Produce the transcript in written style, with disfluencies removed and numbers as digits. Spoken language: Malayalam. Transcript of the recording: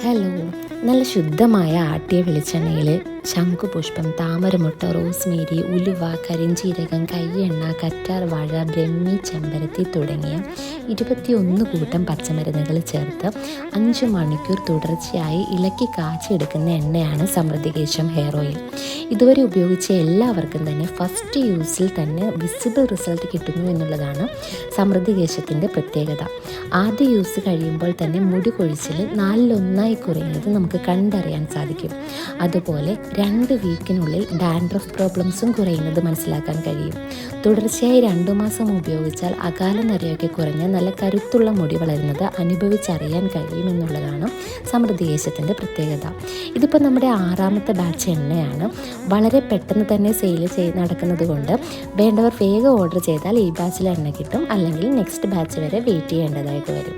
ഹലോ, നല്ല ശുദ്ധമായ ആട്ടിയ വെളിച്ചെണ്ണയിൽ ശംഖുപുഷ്പം, താമരമുട്ട, റോസ്മേരി, ഉലുവ, കരിഞ്ചീരകം, കയ്യെണ്ണ, കറ്റാർവാഴ, ബ്രഹ്മി, ചെമ്പരത്തി തുടങ്ങിയ 21 കൂട്ടം പച്ചമരുന്നുകൾ ചേർത്ത് 5 മണിക്കൂർ തുടർച്ചയായി ഇളക്കി കാച്ചിയെടുക്കുന്ന എണ്ണയാണ് സമൃദ്ധികേശം ഹെയർ ഓയിൽ. ഇതുവരെ ഉപയോഗിച്ച എല്ലാവർക്കും തന്നെ ഫസ്റ്റ് യൂസിൽ തന്നെ വിസിബിൾ റിസൾട്ട് കിട്ടുന്നു എന്നുള്ളതാണ് സമൃദ്ധികേശത്തിൻ്റെ പ്രത്യേകത. ആദ്യ യൂസ് കഴിയുമ്പോൾ തന്നെ മുടി കൊഴിച്ചിൽ 4-1 കുറയുന്നത് നമുക്ക് കണ്ടറിയാൻ സാധിക്കും. അതുപോലെ 2 വീക്കിനുള്ളിൽ ഡാൻഡ്രഫ് പ്രോബ്ലംസും കുറയുന്നത് മനസ്സിലാക്കാൻ കഴിയും. തുടർച്ചയായി 2 മാസം ഉപയോഗിച്ചാൽ അകാല നരയൊക്കെ കുറഞ്ഞ് നല്ല കരുത്തുള്ള മുടി വളരുന്നത് അനുഭവിച്ചറിയാൻ കഴിയുമെന്നുള്ളതാണ് സമൃദ്ധികേശത്തിൻ്റെ പ്രത്യേകത. ഇതിപ്പോൾ നമ്മുടെ 6ാമത്തെ ബാച്ച് എണ്ണയാണ്. വളരെ പെട്ടെന്ന് തന്നെ സെയിൽ നടക്കുന്നത് കൊണ്ട് വേണ്ടവർ വേഗം ഓർഡർ ചെയ്താൽ ഈ ബാച്ചിൽ എണ്ണ കിട്ടും. അല്ലെങ്കിൽ നെക്സ്റ്റ് ബാച്ച് വരെ വെയിറ്റ് ചെയ്യേണ്ടതായിട്ട് വരും.